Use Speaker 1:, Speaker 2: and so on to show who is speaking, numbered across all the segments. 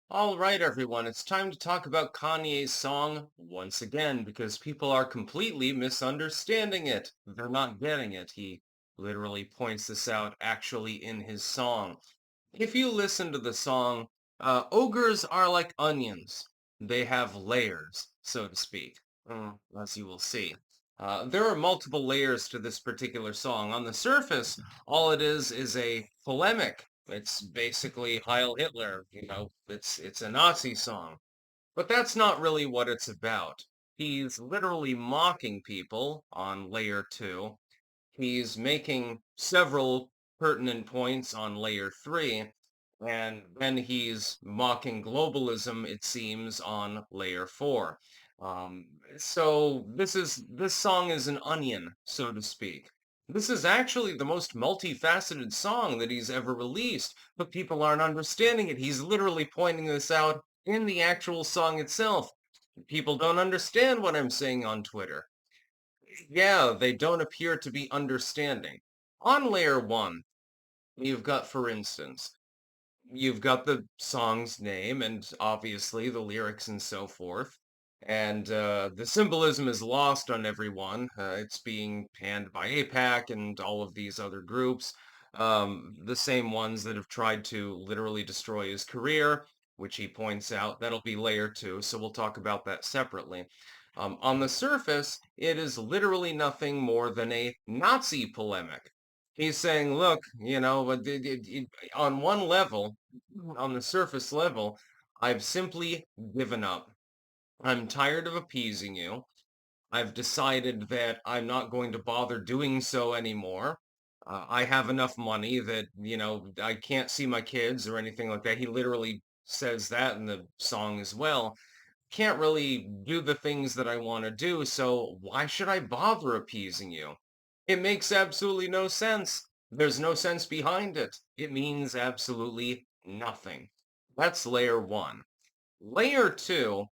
Speaker 1: All right, everyone, it's time to talk about Kanye's song once again because people are completely misunderstanding it. They're not getting it. He literally points this out actually in his song. If you listen to the song, ogres are like onions. They have layers, so to speak, as you will see. There are multiple layers to this particular song. On the surface, all it is a polemic. It's basically Heil Hitler, it's a Nazi song. But that's not really what it's about. He's literally mocking people on layer two. He's making several pertinent points on layer three, and then he's mocking globalism, it seems, on layer four. So this song is an onion, so to speak. This is actually the most multifaceted song that he's ever released, but people aren't understanding it. He's literally pointing this out in the actual song itself. People don't understand what I'm saying on Twitter. Yeah, they don't appear to be understanding. On layer one, you've got, for instance, you've got the song's name and obviously the lyrics and so forth. And the symbolism is lost on everyone. It's being panned by APAC and all of these other groups, the same ones that have tried to literally destroy his career, which he points out. That'll be layer two, so we'll talk about that separately. On the surface, it is literally nothing more than a Nazi polemic. He's saying, look, but on one level, on the surface level, I've simply given up. I'm tired of appeasing you. I've decided that I'm not going to bother doing so anymore. I have enough money that, I can't see my kids or anything like that. He literally says that in the song as well. Can't really do the things that I want to do, so why should I bother appeasing you? It makes absolutely no sense. There's no sense behind it. It means absolutely nothing. That's layer one. Layer two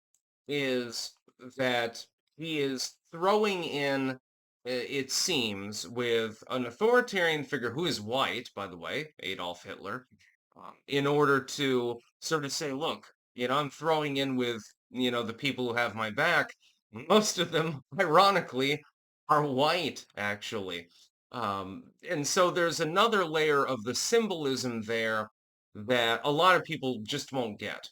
Speaker 1: is that he is throwing in, it seems, with an authoritarian figure who is white, by the way, Adolf Hitler, in order to sort of say, look, I'm throwing in with, the people who have my back. Most of them, ironically, are white, actually. And so there's another layer of the symbolism there that a lot of people just won't get.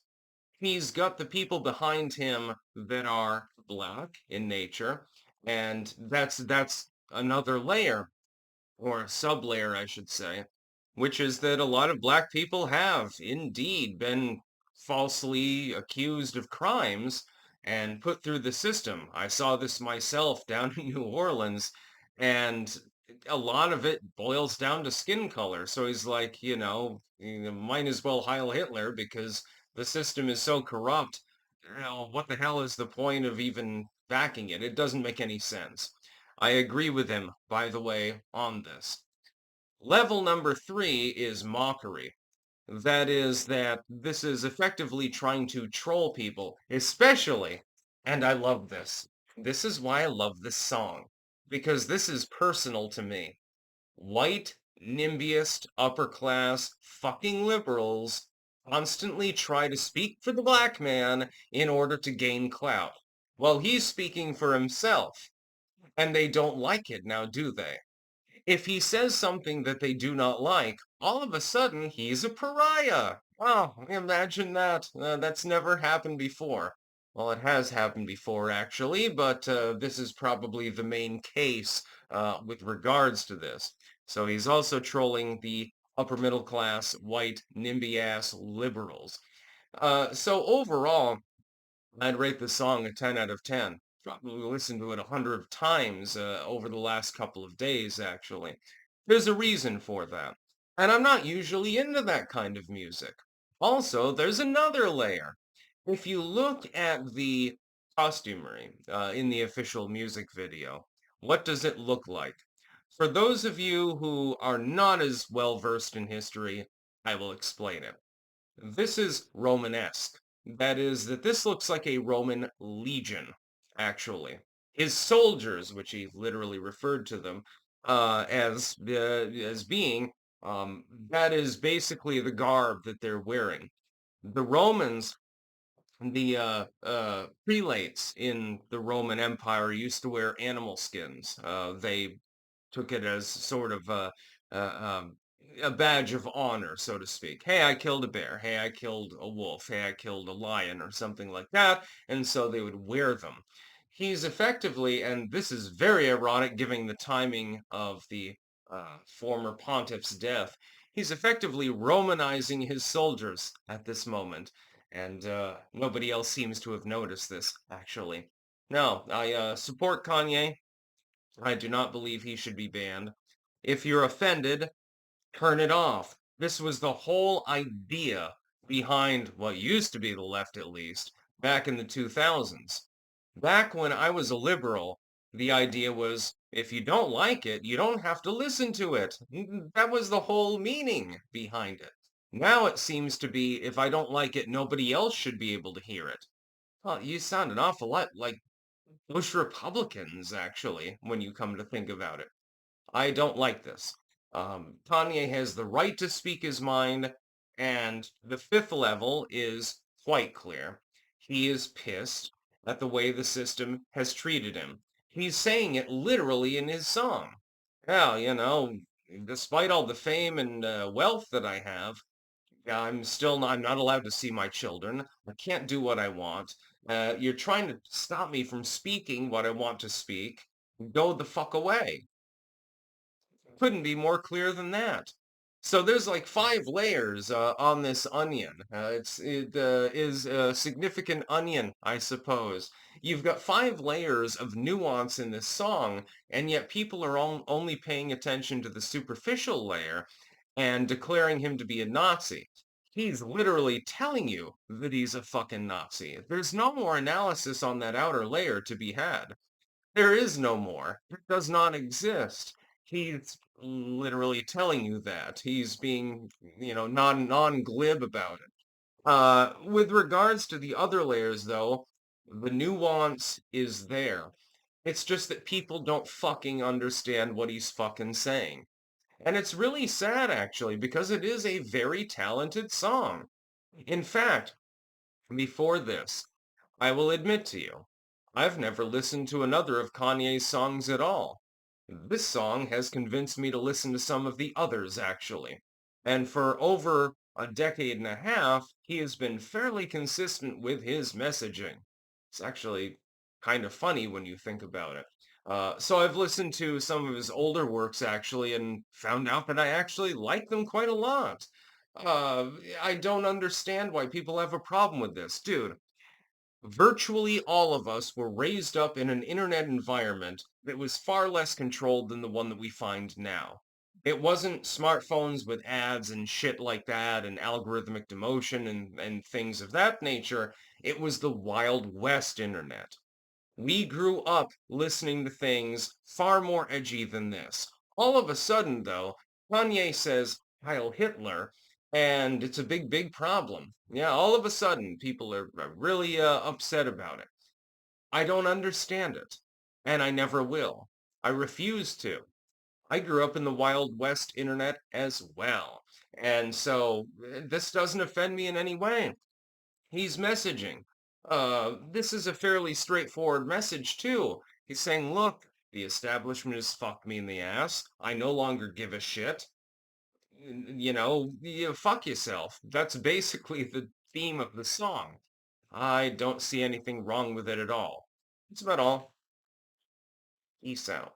Speaker 1: He's got the people behind him that are black in nature, and that's another layer, or a sub-layer, I should say, which is that a lot of black people have indeed been falsely accused of crimes and put through the system. I saw this myself down in New Orleans, and a lot of it boils down to skin color. So he's like, might as well Heil Hitler because the system is so corrupt. What the hell is the point of even backing it? It doesn't make any sense. I agree with him, by the way, on this. Level number three is mockery. That is that this is effectively trying to troll people, especially, and I love this. This is why I love this song, because this is personal to me. White, NIMBYist, upper class, fucking liberals constantly try to speak for the black man in order to gain clout. Well, he's speaking for himself, and they don't like it now, do they? If he says something that they do not like, all of a sudden he's a pariah. Oh, imagine that. That's never happened before. Well, it has happened before, actually, but this is probably the main case with regards to this. So he's also trolling the upper middle class, white, NIMBY-ass liberals. So overall, I'd rate the song a 10 out of 10. Probably listened to it 100 times over the last couple of days, actually. There's a reason for that. And I'm not usually into that kind of music. Also, there's another layer. If you look at the costumery in the official music video, what does it look like? For those of you who are not as well versed in history, I will explain it. This is Romanesque. That is, that this looks like a Roman legion, actually. His soldiers, which he literally referred to them as being, that is basically the garb that they're wearing. The Romans, the prelates in the Roman Empire used to wear animal skins. They took it as sort of a, um, a badge of honor, so to speak. Hey, I killed a bear. Hey, I killed a wolf. Hey, I killed a lion or something like that. And so they would wear them. He's effectively, and this is very ironic given the timing of the former pontiff's death, he's effectively Romanizing his soldiers at this moment. And nobody else seems to have noticed this, actually. No, I support Kanye. I do not believe he should be banned. If you're offended, turn it off. This was the whole idea behind what used to be the left, at least, back in the 2000s. Back when I was a liberal, the idea was if you don't like it, you don't have to listen to it. That was the whole meaning behind it. Now it seems to be if I don't like it, nobody else should be able to hear it. Well, you sound an awful lot like most Republicans, actually, when you come to think about it. I don't like this. Kanye has the right to speak his mind, and the fifth level is quite clear. He is pissed at the way the system has treated him. He's saying it literally in his song. Yeah, despite all the fame and wealth that I have, yeah, I'm not allowed to see my children. I can't do what I want. You're trying to stop me from speaking what I want to speak. Go the fuck away. Couldn't be more clear than that. So there's like five layers on this onion. It is a significant onion, I suppose. You've got five layers of nuance in this song, and yet people are only paying attention to the superficial layer and declaring him to be a Nazi. He's literally telling you that he's a fucking Nazi. There's no more analysis on that outer layer to be had. There is no more. It does not exist. He's literally telling you that. He's being, non-glib about it. With regards to the other layers, though, the nuance is there. It's just that people don't fucking understand what he's fucking saying. And it's really sad, actually, because it is a very talented song. In fact, before this, I will admit to you, I've never listened to another of Kanye's songs at all. This song has convinced me to listen to some of the others, actually. And for over a decade and a half, he has been fairly consistent with his messaging. It's actually kind of funny when you think about it. So I've listened to some of his older works, actually, and found out that I actually like them quite a lot. Uh, I don't understand why people have a problem with this. Dude, virtually all of us were raised up in an internet environment that was far less controlled than the one that we find now. It wasn't smartphones with ads and shit like that and algorithmic demotion and things of that nature. It was the Wild West internet. We grew up listening to things far more edgy than this. All of a sudden, though, Kanye says Heil Hitler, and it's a big, big problem. Yeah, all of a sudden, people are really upset about it. I don't understand it, and I never will. I refuse to. I grew up in the Wild West internet as well, and so this doesn't offend me in any way. He's messaging. This is a fairly straightforward message too. He's saying, look, the establishment has fucked me in the ass. I no longer give a shit. Fuck yourself. That's basically the theme of the song. I don't see anything wrong with it at all. That's about all. Peace out.